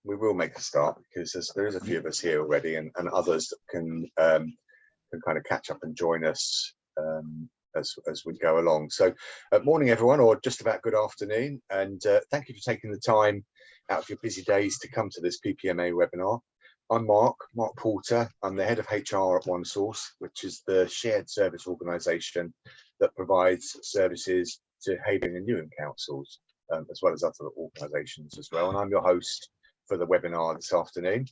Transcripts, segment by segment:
we will make a start, because there is a few of us here already, and others that can kind of catch up and join us as we go along. So morning everyone, or just about good afternoon, and thank you for taking the time out of your busy days to come to this PPMA webinar. I'm Mark Porter. I'm the head of HR at OneSource, which is the shared service organisation that provides services to Havering and Newham councils, as well as other organisations as well. And I'm your host for the webinar this afternoon.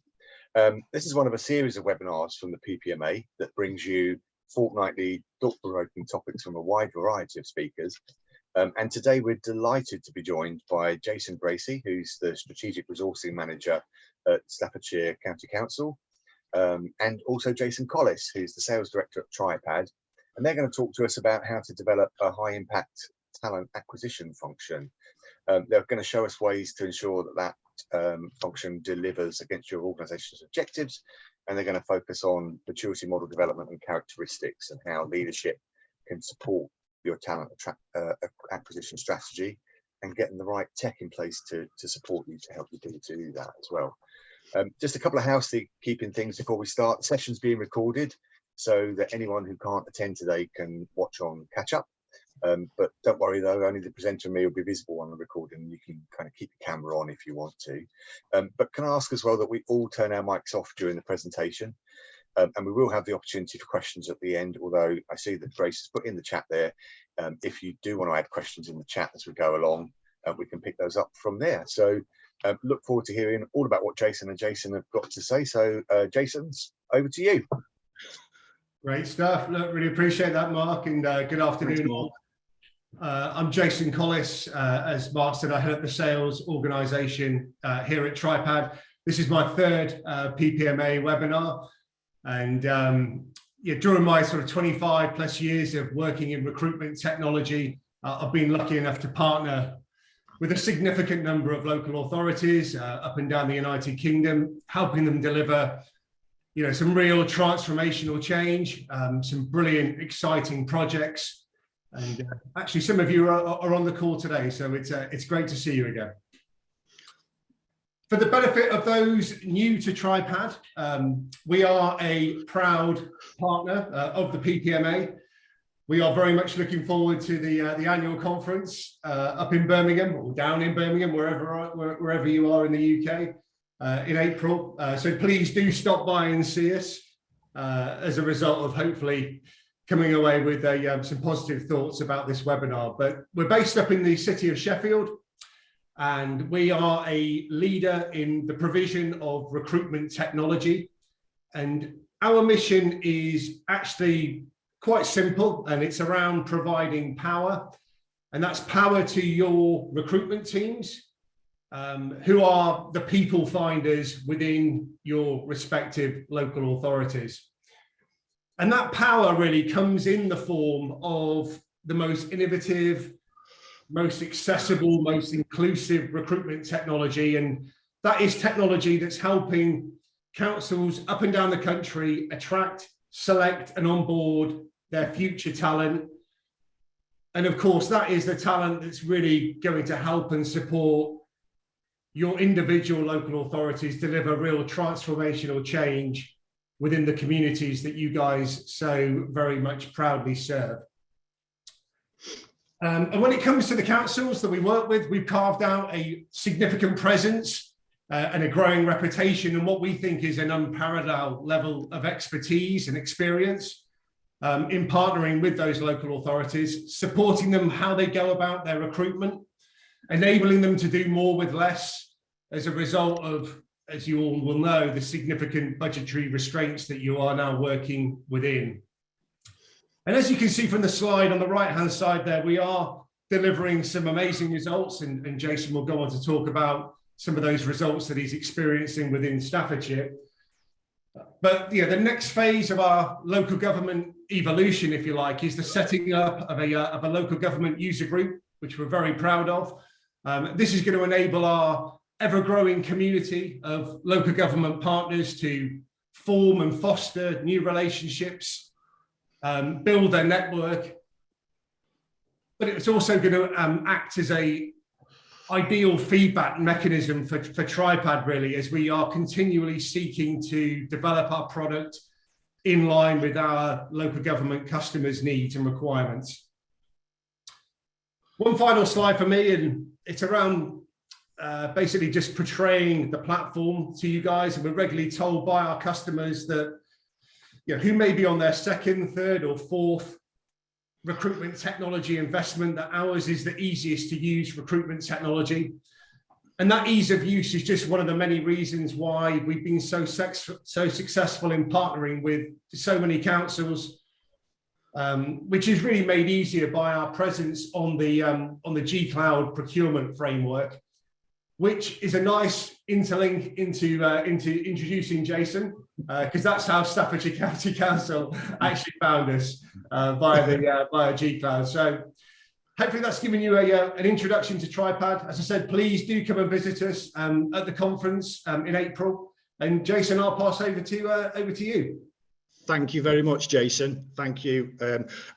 This is one of a series of webinars from the PPMA that brings you fortnightly thought-provoking topics from a wide variety of speakers. And today we're delighted to be joined by Jason Gracey, who's the Strategic Resourcing Manager at Staffordshire County Council, and also Jason Collis, who's the Sales Director at Tribepad. And they're going to talk to us about how to develop a high-impact talent acquisition function. They're going to show us ways to ensure that function delivers against your organisation's objectives, and they're going to focus on maturity model development and characteristics, and how leadership can support your talent acquisition strategy, and getting the right tech in place to support you, to help you do that as well. Just a couple of housekeeping things before we start. The session's being recorded so that anyone who can't attend today can watch on catch up. But don't worry though, only the presenter and me will be visible on the recording, and you can kind of keep the camera on if you want to. But can I ask as well that we all turn our mics off during the presentation, and we will have the opportunity for questions at the end, although I see that Grace has put in the chat there. If you do want to add questions in the chat as we go along, we can pick those up from there. So look forward to hearing all about what Jason and Jason have got to say. So Jason's over to you. Great stuff. Look, really appreciate that, Mark, and good afternoon all. I'm Jason Collis. As Mark said, I head up the sales organisation here at Tribepad. This is my third PPMA webinar, and yeah, during my sort of 25 plus years of working in recruitment technology, I've been lucky enough to partner with a significant number of local authorities up and down the United Kingdom, helping them deliver, you know, some real transformational change, some brilliant, exciting projects. And actually, some of you are on the call today, so it's great to see you again. For the benefit of those new to Tribepad, we are a proud partner of the PPMA. We are very much looking forward to the annual conference up in Birmingham, or down in Birmingham, wherever you are in the UK, in April. So please do stop by and see us as a result of hopefully coming away with some positive thoughts about this webinar. But we're based up in the city of Sheffield, and we are a leader in the provision of recruitment technology. And our mission is actually quite simple, and it's around providing power. And that's power to your recruitment teams, who are the people finders within your respective local authorities. And that power really comes in the form of the most innovative, most accessible, most inclusive recruitment technology. And that is technology that's helping councils up and down the country attract, select and onboard their future talent. And of course, that is the talent that's really going to help and support your individual local authorities deliver real transformational change within the communities that you guys so very much proudly serve. And when it comes to the councils that we work with, we've carved out a significant presence and a growing reputation, and what we think is an unparalleled level of expertise and experience in partnering with those local authorities, supporting them how they go about their recruitment, enabling them to do more with less as a result of, as you all will know, the significant budgetary restraints that you are now working within. And as you can see from the slide on the right-hand side there, we are delivering some amazing results, and Jason will go on to talk about some of those results that he's experiencing within Staffordshire. But yeah, the next phase of our local government evolution, if you like, is the setting up of a local government user group, which we're very proud of. This is going to enable our ever-growing community of local government partners to form and foster new relationships, build their network, but it's also going to act as a ideal feedback mechanism for Tribepad, really, as we are continually seeking to develop our product in line with our local government customers' needs and requirements. One final slide for me, and it's around basically just portraying the platform to you guys. And we're regularly told by our customers that, who may be on their second, third or fourth recruitment technology investment, that ours is the easiest to use recruitment technology. And that ease of use is just one of the many reasons why we've been so successful in partnering with so many councils, which is really made easier by our presence on the G Cloud procurement framework, which is a nice interlink into introducing Jason, because that's how Staffordshire County Council actually found us, via G Cloud. So hopefully that's given you an introduction to Tribepad. As I said, please do come and visit us at the conference in April. And Jason, I'll pass over to you. Thank you very much, Jason. Thank you.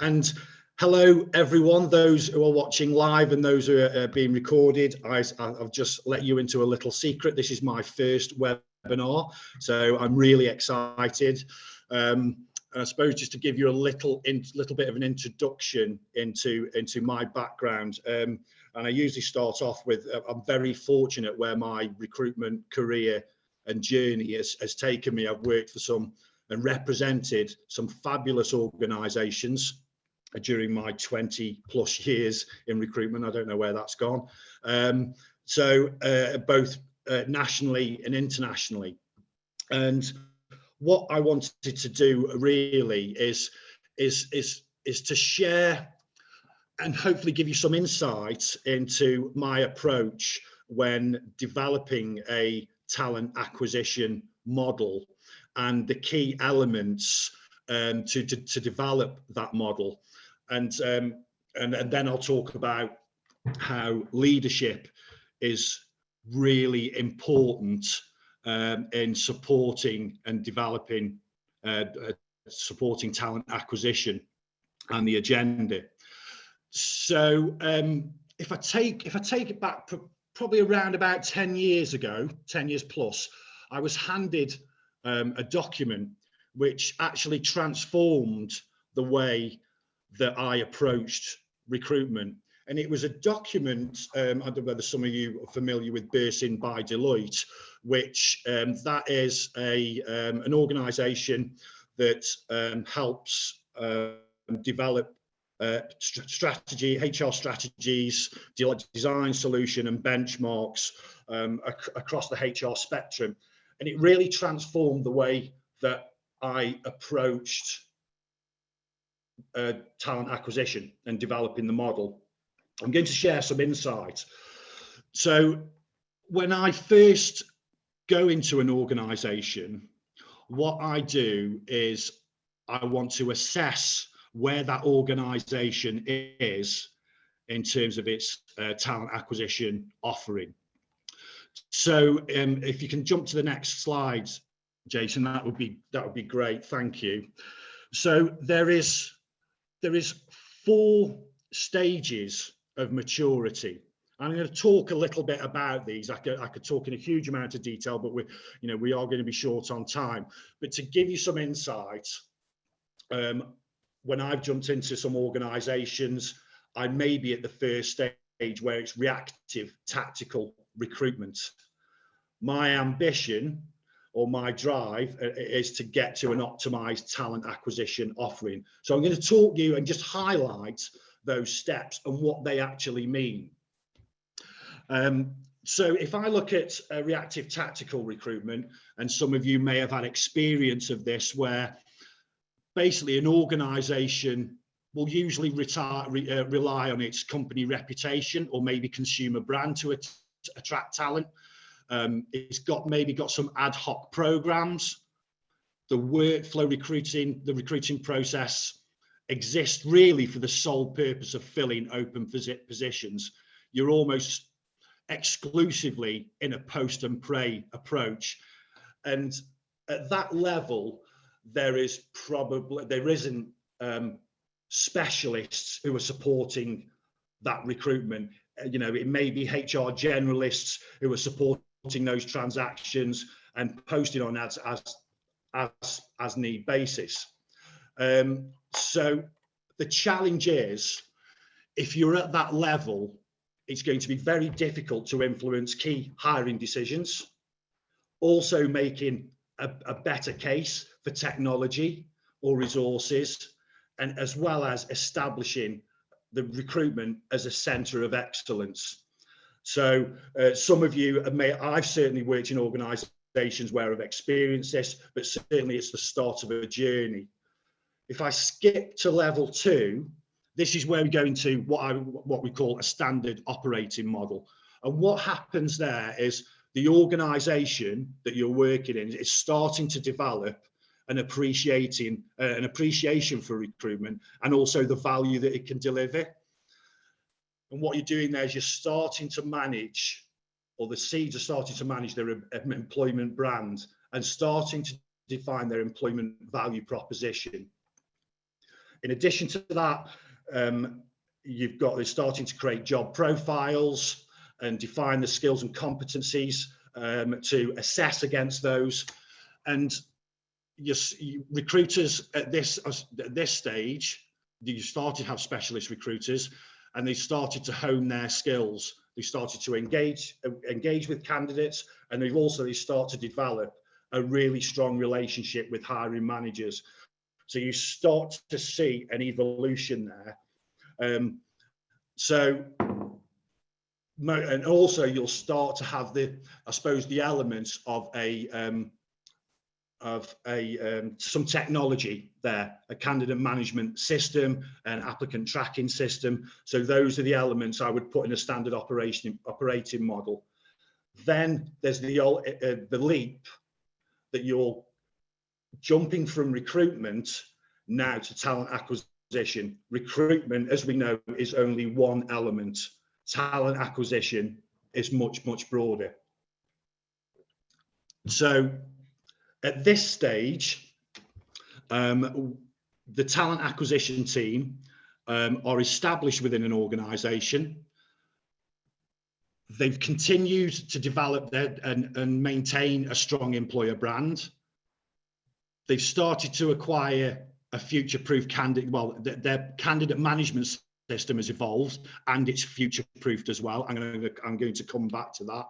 And hello, everyone, those who are watching live and those who are being recorded. I've just let you into a little secret. This is my first webinar, so I'm really excited. And I suppose just to give you a little bit of an introduction into my background, and I usually start off with, I'm very fortunate where my recruitment career and journey has taken me. I've worked for some and represented some fabulous organisations during my 20 plus years in recruitment. I don't know where that's gone. So both nationally and internationally. And what I wanted to do really is to share and hopefully give you some insights into my approach when developing a talent acquisition model and the key elements to develop that model. And then I'll talk about how leadership is really important in supporting and developing, supporting talent acquisition and the agenda. So if I take it back probably around about 10 years ago, 10 years plus, I was handed a document which actually transformed the way that I approached recruitment. And it was a document, I don't know whether some of you are familiar with Bursin by Deloitte, which that is an organisation that helps develop strategy, HR strategies, design solution and benchmarks across the HR spectrum. And it really transformed the way that I approached talent acquisition and developing the model. I'm going to share some insights. So when I first go into an organisation, what I do is I want to assess where that organisation is in terms of its talent acquisition offering. So if you can jump to the next slide, Jason, that would be great. Thank you. So there is 4 stages of maturity. I'm going to talk a little bit about these. I could talk in a huge amount of detail, but we are going to be short on time. But to give you some insights, when I've jumped into some organisations, I may be at the first stage where it's reactive tactical recruitment. My ambition or my drive is to get to an optimised talent acquisition offering. So I'm going to talk to you and just highlight those steps and what they actually mean. So if I look at reactive tactical recruitment, and some of you may have had experience of this, where basically an organisation will usually rely on its company reputation or maybe consumer brand to attract talent. It's maybe got some ad hoc programs. The workflow the recruiting process exists really for the sole purpose of filling open positions. You're almost exclusively in a post and pray approach. And at that level, there isn't specialists who are supporting that recruitment. you know, it may be HR generalists who are supporting those transactions and posting on ads as need basis. So the challenge is, if you're at that level, it's going to be very difficult to influence key hiring decisions. Also making a better case for technology or resources, and as well as establishing the recruitment as a centre of excellence. So some of you I've certainly worked in organisations where I've experienced this, but certainly it's the start of a journey. If I skip to level 2, this is where we go into what we call a standard operating model. And what happens there is the organisation that you're working in is starting to develop an appreciation for recruitment, and also the value that it can deliver. And what you're doing there is you're starting to manage, or the seeds are starting to manage their employment brand and starting to define their employment value proposition. In addition to that, they're starting to create job profiles and define the skills and competencies to assess against those. And recruiters at this stage, you started to have specialist recruiters, and they started to hone their skills. They started to engage with candidates, and they start to develop a really strong relationship with hiring managers. So you start to see an evolution there. And also you'll start to have the elements of some technology there, a candidate management system, an applicant tracking system. So those are the elements I would put in a standard operating model. Then there's the leap that you're jumping from recruitment now to talent acquisition. Recruitment, as we know, is only one element. Talent acquisition is much, much broader. So at this stage, the talent acquisition team are established within an organisation. They've continued to develop and maintain a strong employer brand. They've started to acquire a future-proof candidate. Well, their candidate management system has evolved, and it's future-proofed as well. I'm going to come back to that.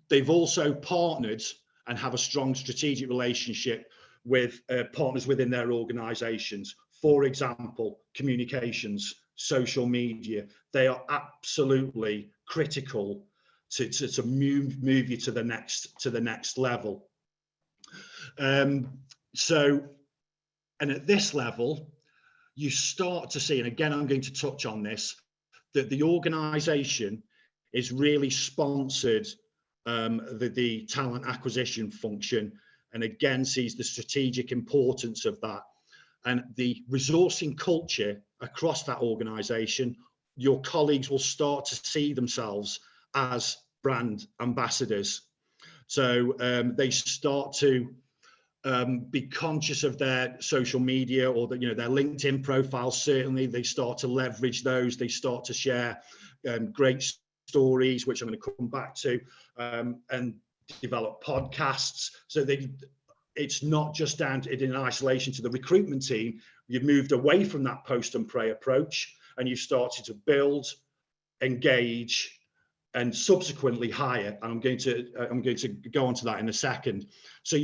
They've also partnered and have a strong strategic relationship with partners within their organisations. For example, communications, social media. They are absolutely critical to move you to the next level. And at this level, you start to see, and again, I'm going to touch on this, that the organisation is really sponsored the talent acquisition function, and again sees the strategic importance of that, and the resourcing culture across that organisation. Your colleagues will start to see themselves as brand ambassadors. So they start to be conscious of their social media, or their LinkedIn profiles. Certainly, they start to leverage those. They start to share great stories, which I'm going to come back to, and develop podcasts. So it's not just down to it in isolation to the recruitment team. You've moved away from that post and pray approach, and you've started to build, engage, and subsequently hire. And I'm going to go on to that in a second. So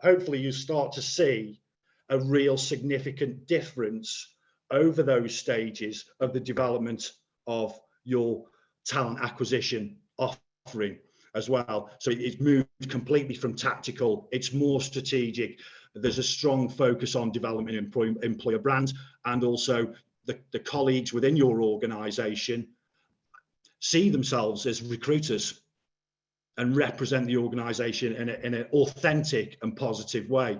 hopefully you start to see a real significant difference over those stages of the development of your talent acquisition offering as well. So it's moved completely from tactical, it's more strategic. There's a strong focus on developing employer brand, and also the colleagues within your organisation see themselves as recruiters and represent the organisation in an authentic and positive way.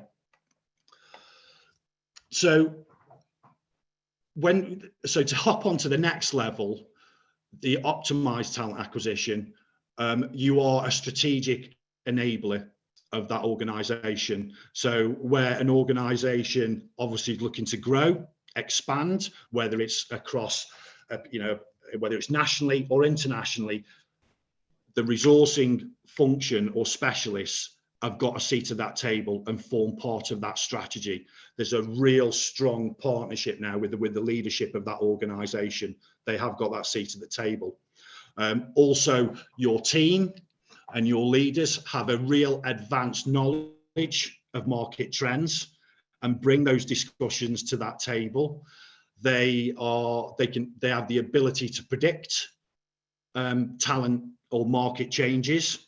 So to hop on to the next level, the optimized talent acquisition, you are a strategic enabler of that organisation. So where an organisation obviously is looking to grow, expand, whether it's across whether it's nationally or internationally, the resourcing function or specialists have got a seat at that table and form part of that strategy. There's a real strong partnership now with the leadership of that organisation. They have got that seat at the table. Also, your team and your leaders have a real advanced knowledge of market trends and bring those discussions to that table. They have the ability to predict talent or market changes.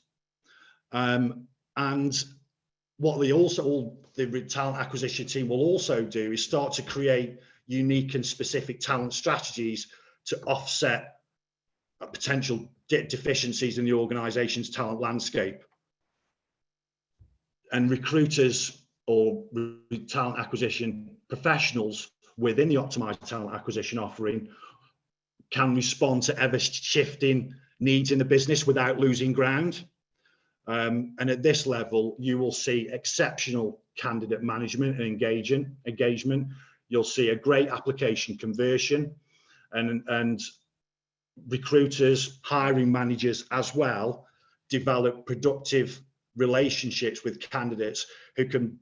And what the talent acquisition team will also do is start to create unique and specific talent strategies to offset potential deficiencies in the organization's talent landscape. And recruiters or talent acquisition professionals within the optimized talent acquisition offering can respond to ever shifting needs in the business without losing ground. And at this level, you will see exceptional candidate management and engagement. You'll see a great application conversion, and recruiters, hiring managers as well, develop productive relationships with candidates who can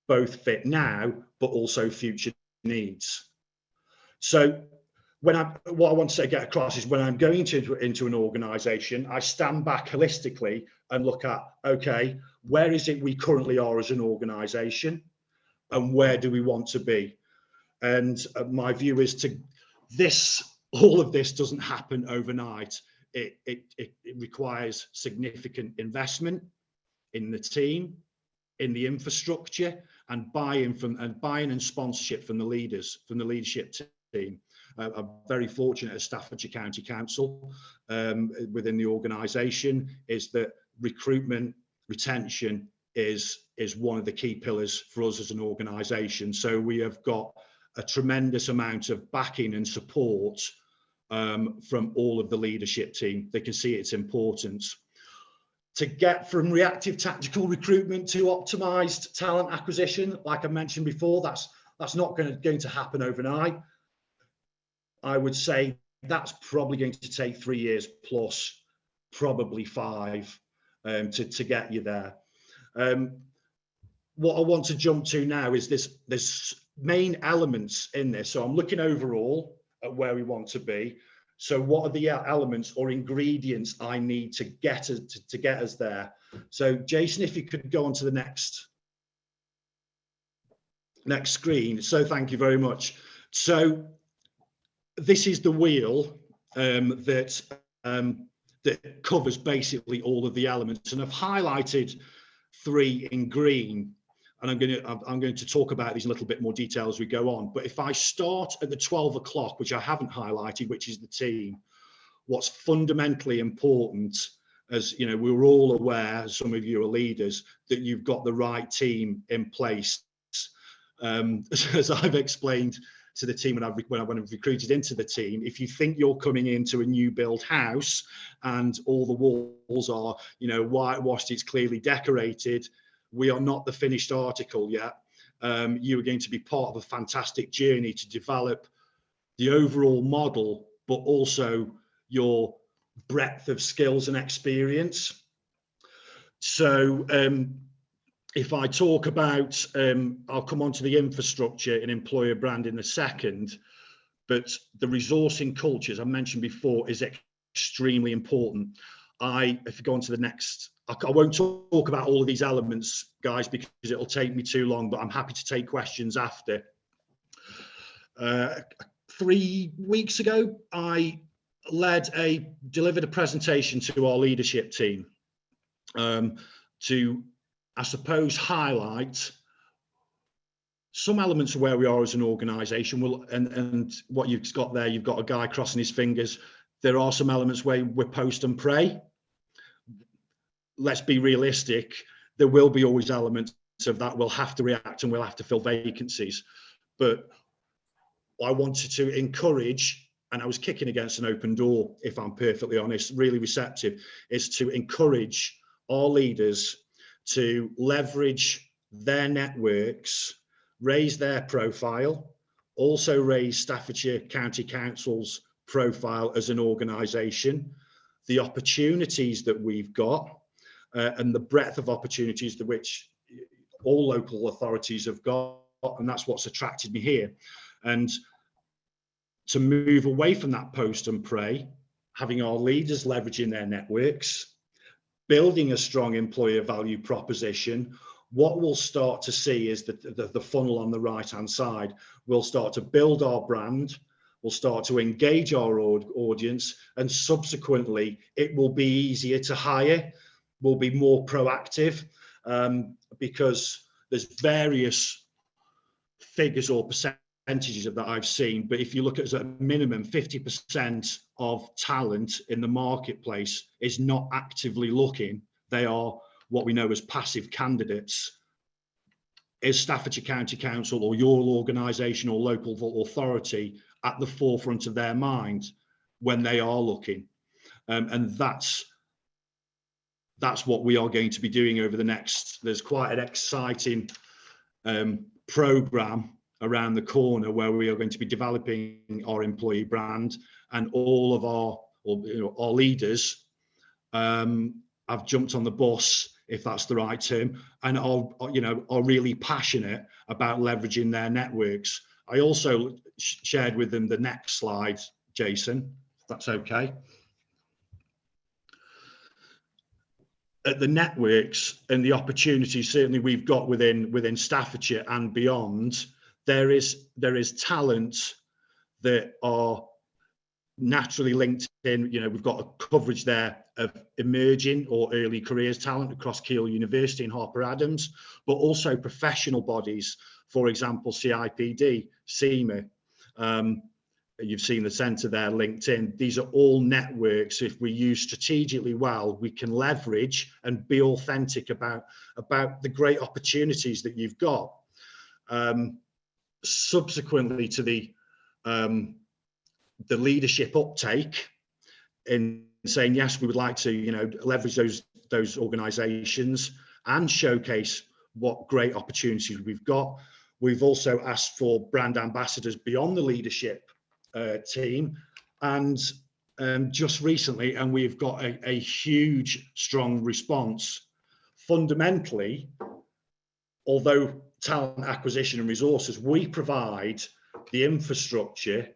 both fit now, but also future needs. So what I want to get across is when I'm going into an organization, I stand back holistically and look at, okay, where is it we currently are as an organization and where do we want to be? And my view is all of this doesn't happen overnight. It requires significant investment in the team, in the infrastructure, and buy-in and sponsorship from the leaders, from the leadership team. I'm very fortunate as Staffordshire County Council within the organisation is that recruitment, retention is one of the key pillars for us as an organisation. So we have got a tremendous amount of backing and support from all of the leadership team. They can see its importance. To get from reactive tactical recruitment to optimised talent acquisition, like I mentioned before, that's not going to happen overnight. I would say that's probably going to take 3 years plus, probably 5, to get you there. What I want to jump to now is there's main elements in this. So I'm looking overall at where we want to be. So what are the elements or ingredients I need to get us there? So Jason, if you could go on to the next screen. So thank you very much. So this is the wheel that covers basically all of the elements, and I've highlighted 3 in green, and I'm going to talk about these in a little bit more detail as we go on. But if I start at the 12 o'clock, which I haven't highlighted, which is the team, what's fundamentally important, as you know, we're all aware, some of you are leaders, that you've got the right team in place. As I've explained to the team when I've recruited into the team, if you think you're coming into a new build house and all the walls are, you know, whitewashed, it's clearly decorated, we are not the finished article yet. You are going to be part of a fantastic journey to develop the overall model, but also your breadth of skills and experience. So if I talk about, I'll come on to the infrastructure and employer brand in a second, but the resourcing culture, as I mentioned before, is extremely important. If you go on to the next, I won't talk about all of these elements, guys, because it'll take me too long, but I'm happy to take questions after. 3 weeks ago, I delivered a presentation to our leadership team to, I suppose, highlight some elements of where we are as an organisation. And what you've got there, you've got a guy crossing his fingers. There are some elements where we're post and pray. Let's be realistic. There will be always elements of that. We'll have to react and we'll have to fill vacancies. But I wanted to encourage, and I was kicking against an open door, if I'm perfectly honest, really receptive, is to encourage our leaders to leverage their networks, raise their profile, also raise Staffordshire County Council's profile as an organisation, the opportunities that we've got, and the breadth of opportunities to which all local authorities have got, and that's what's attracted me here. And to move away from that post and pray, having our leaders leveraging their networks, building a strong employer value proposition, what we'll start to see is that the funnel on the right-hand side. We'll start to build our brand, we'll start to engage our audience, and subsequently it will be easier to hire, we'll be more proactive, because there's various figures or percentages of that I've seen, but if you look at as a minimum, 50% of talent in the marketplace is not actively looking. They are what we know as passive candidates. Is Staffordshire County Council or your organisation or local authority at the forefront of their mind when they are looking? And that's what we are going to be doing over the next, there's quite an exciting programme around the corner where we are going to be developing our employee brand, and all of our leaders have jumped on the bus, if that's the right term, and are really passionate about leveraging their networks. I also shared with them the next slide, Jason, if that's okay. At the networks and the opportunities certainly we've got within Staffordshire and beyond, there is talent that are naturally linked in. We've got a coverage there of emerging or early careers talent across Keele University and Harper Adams, but also professional bodies, for example, CIPD, SEMA. You've seen the centre there, LinkedIn. These are all networks. If we use strategically well, we can leverage and be authentic about the great opportunities that you've got. Subsequently to the leadership uptake in saying, yes, we would like to, leverage those organisations and showcase what great opportunities we've got. We've also asked for brand ambassadors beyond the leadership team, and just recently, and we've got a huge, strong response. Fundamentally, although talent acquisition and resources, we provide the infrastructure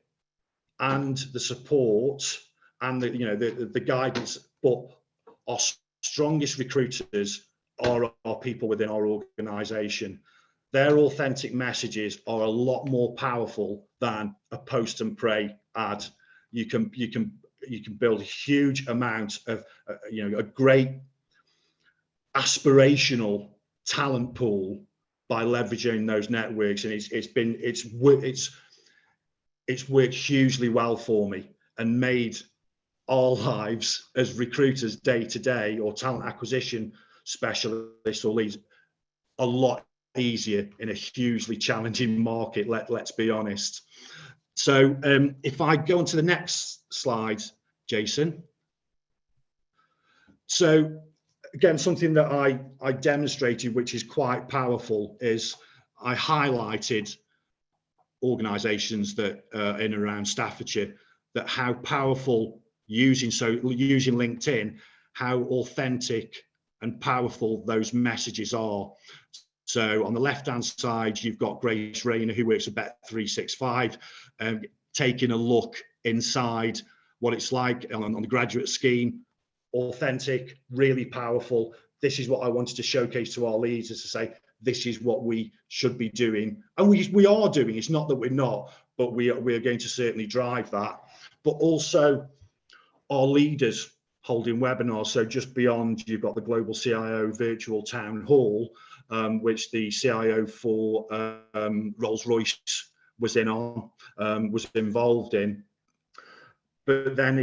and the support and the guidance, but our strongest recruiters are our people within our organisation. Their authentic messages are a lot more powerful than a post and pray ad. You can build a huge amount of a great aspirational talent pool by leveraging those networks, and it's worked hugely well for me and made our lives as recruiters day to day, or talent acquisition specialists or leads, a lot easier in a hugely challenging market, let's be honest. So if I go on to the next slide, Jason. So again, something that I demonstrated, which is quite powerful, is I highlighted organisations that in and around Staffordshire, that how powerful using LinkedIn, how authentic and powerful those messages are. So on the left-hand side, you've got Grace Rayner, who works at Bet365, taking a look inside what it's like on the graduate scheme. Authentic, really powerful. This is what I wanted to showcase to our leaders, to say, this is what we should be doing. And we are doing, it's not that we're not, but we are going to certainly drive that. But also our leaders holding webinars. So just beyond, you've got the Global CIO Virtual Town Hall, which the CIO for Rolls-Royce was involved in. But then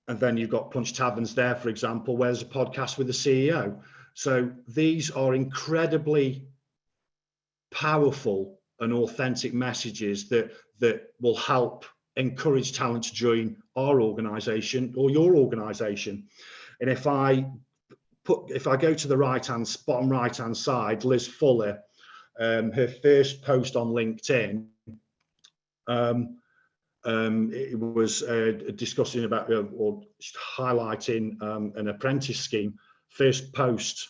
then you've got Punch Taverns there, for example, where there's a podcast with the CEO. So these are incredibly powerful and authentic messages that will help encourage talent to join our organisation or your organisation. And if I go to the bottom right hand side, Liz Fuller, her first post on LinkedIn, it was discussing about or highlighting an apprentice scheme, first post.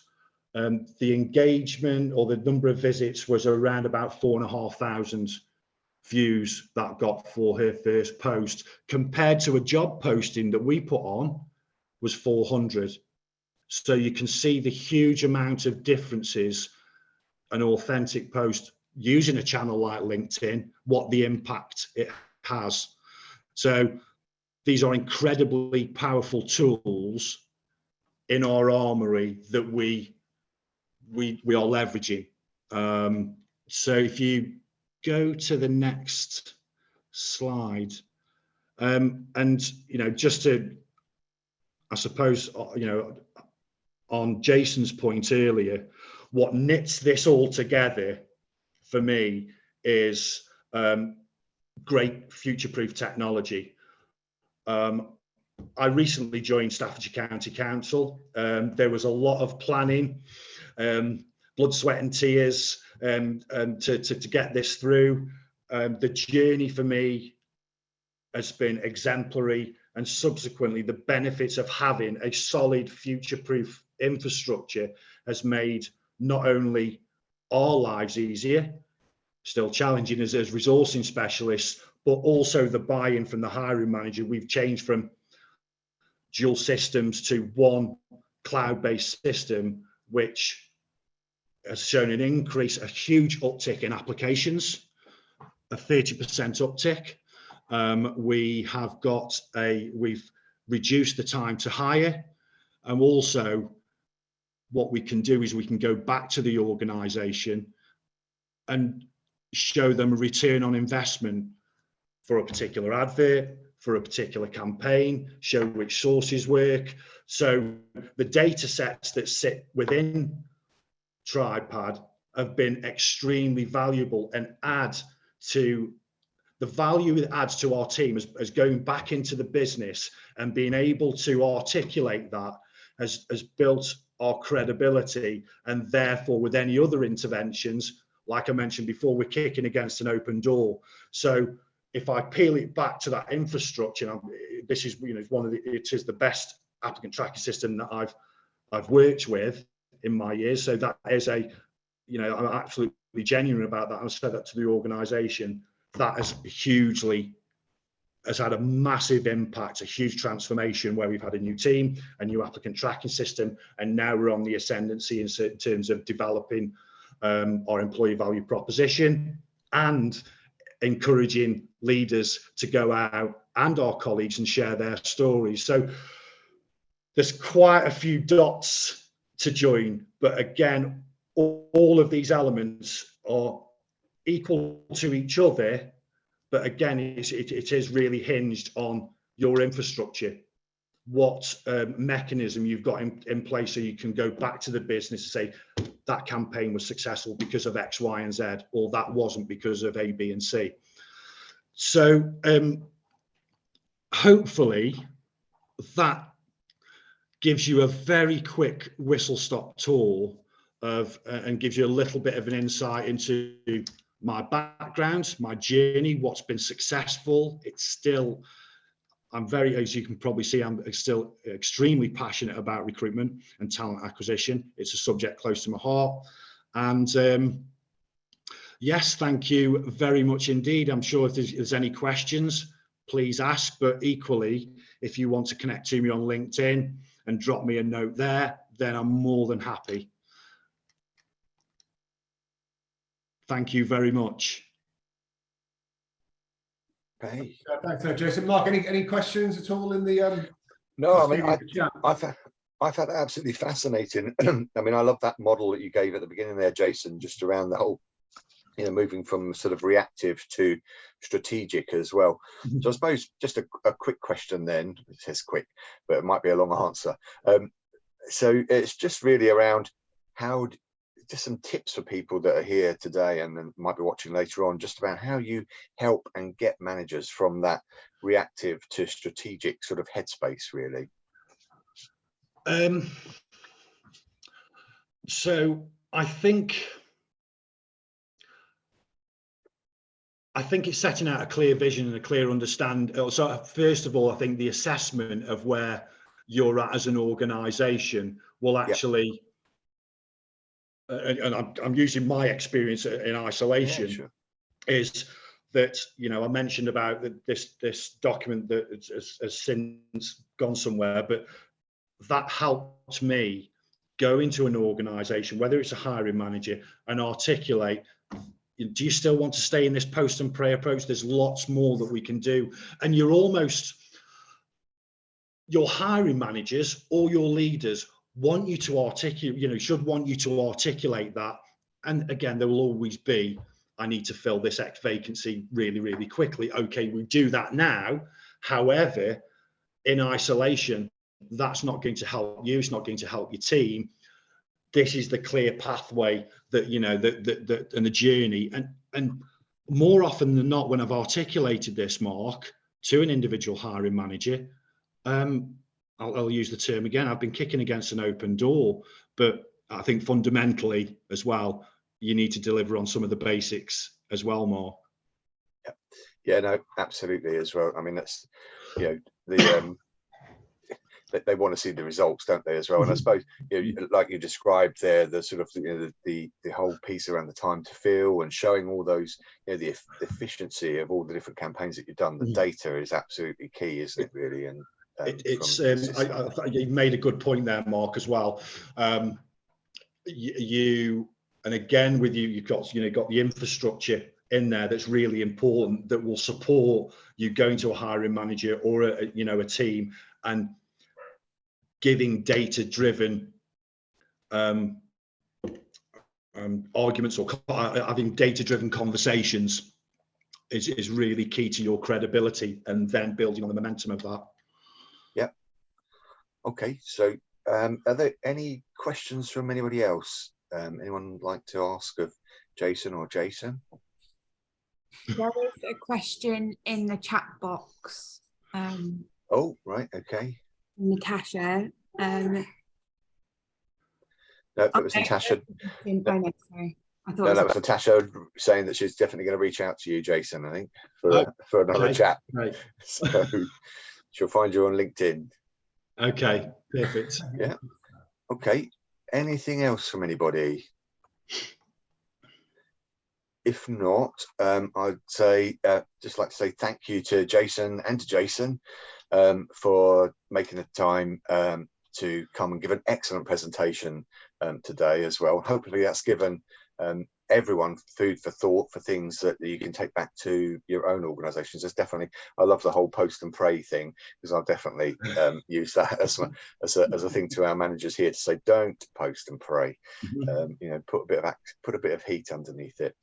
The engagement or the number of visits was around about 4,500 views that got for her first post, compared to a job posting that we put on was 400. So you can see the huge amount of differences an authentic post using a channel like LinkedIn, what the impact it has. So these are incredibly powerful tools in our armory that we are leveraging. So if you go to the next slide, and just to, I suppose, on Jason's point earlier, what knits this all together for me is great future-proof technology. I recently joined Staffordshire County Council. There was a lot of planning, blood, sweat and tears to get this through. The journey for me has been exemplary, and subsequently the benefits of having a solid future-proof infrastructure has made not only our lives easier, still challenging as resourcing specialists, but also the buy-in from the hiring manager. We've changed from dual systems to one cloud-based system, which has shown an increase, a huge uptick in applications, a 30% uptick. We've reduced the time to hire, and also what we can do is we can go back to the organisation and show them a return on investment for a particular advert, for a particular campaign, show which sources work. So the data sets that sit within Tribepad have been extremely valuable and add to the value it adds to our team as going back into the business and being able to articulate that has built our credibility, and therefore with any other interventions, like I mentioned before, we're kicking against an open door. So if I peel it back to that infrastructure, this is it is the best applicant tracking system that I've worked with in my years. So that is I'm absolutely genuine about that. I've said that to the organisation. That has had a massive impact, a huge transformation, where we've had a new team, a new applicant tracking system, and now we're on the ascendancy in terms of developing our employee value proposition and encouraging leaders to go out and our colleagues and share their stories. So there's quite a few dots to join, but again, all of these elements are equal to each other. But again, it is really hinged on your infrastructure, what mechanism you've got in place, so you can go back to the business and say that campaign was successful because of X, Y, and Z, or that wasn't because of A, B, and C. So hopefully that gives you a very quick whistle-stop tour of and gives you a little bit of an insight into my background, my journey, what's been successful. I'm very, as you can probably see, I'm still extremely passionate about recruitment and talent acquisition. It's a subject close to my heart. And yes, thank you very much indeed. I'm sure if there's any questions, please ask, but equally, if you want to connect to me on LinkedIn and drop me a note there, then I'm more than happy. Thank you very much. Okay. Thanks, Jason. Mark, any questions at all in the? No, I mean, I found that absolutely fascinating. I mean, I love that model that you gave at the beginning there, Jason, just around the whole, moving from sort of reactive to strategic as well. So I suppose just a quick question then. It says quick, but it might be a long answer. So it's just really around just some tips for people that are here today and then might be watching later on, just about how you help and get managers from that reactive to strategic sort of headspace, really. So I think I think it's setting out a clear vision and a clear understanding. So first of all, I think the assessment of where you're at as an organisation will actually, and I'm using my experience in isolation, Yeah, sure. is that, you know, I mentioned about this document that has since gone somewhere, but that helped me go into an organisation, whether it's a hiring manager, and articulate, do you still want to stay in this post and pray approach? There's lots more that we can do. And your hiring managers or your leaders want you to articulate, you know, should want you to articulate that. And again, there will always be, I need to fill this X vacancy really, really quickly. Okay, we do that now. However, in isolation, that's not going to help you. It's not going to help your team. This is the clear pathway that, you know, that and the journey. And more often than not, when I've articulated this, Mark, to an individual hiring manager, I'll use the term again, I've been kicking against an open door, but I think fundamentally as well, you need to deliver on some of the basics as well, Mark. Yeah, no, absolutely as well. I mean, that's, you know, they want to see the results, don't they, as well? And I suppose, you know, like you described there, the sort of, you know, the whole piece around the time to fill and showing all those, you know, the efficiency of all the different campaigns that you've done. The data is absolutely key, isn't it, really? And you made a good point there, Mark, as well. You and again with you've got, you know, got the infrastructure in there that's really important, that will support you going to a hiring manager or a team and giving data-driven arguments or having data-driven conversations is really key to your credibility, and then building on the momentum of that. Yeah. Okay. So, are there any questions from anybody else? Anyone like to ask of Jason or Jason? There is a question in the chat box. Oh, right. Okay. Natasha. No, that was Natasha. Sorry. I thought that was Natasha saying that she's definitely going to reach out to you, Jason, I think, for another chat. Right. So she'll find you on LinkedIn. Okay, perfect. Yeah. Okay. Anything else from anybody? If not, I'd say just like to say thank you to Jason and to Jason for making the time to come and give an excellent presentation today as well. Hopefully that's given everyone food for thought for things that you can take back to your own organisations. There's definitely, I love the whole post and pray thing, because I'll definitely use that as a thing to our managers here to say, don't post and pray. You know, put a bit of heat underneath it.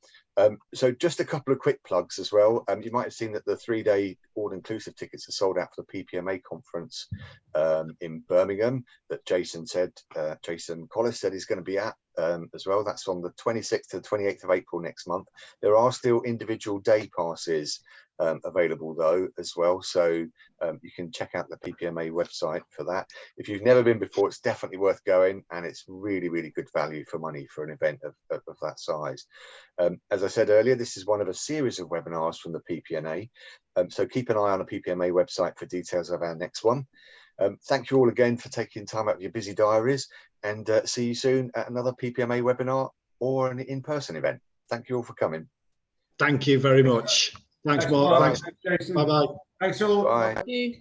So just a couple of quick plugs as well. You might have seen that the 3-day all-inclusive tickets are sold out for the PPMA conference in Birmingham that Jason Collis said he's going to be at as well. That's on the 26th to the 28th of April next month. There are still individual day passes available though as well, so you can check out the PPMA website for that. If you've never been before, it's definitely worth going, and it's really, really good value for money for an event of that size. As I said earlier, this is one of a series of webinars from the PPMA, so keep an eye on the PPMA website for details of our next one. Thank you all again for taking time out of your busy diaries, and see you soon at another PPMA webinar or an in-person event. Thank you all for coming. Thank you very much. Thanks, Mark. Thanks, Jason. Bye-bye. Thanks all. Bye. Thank you.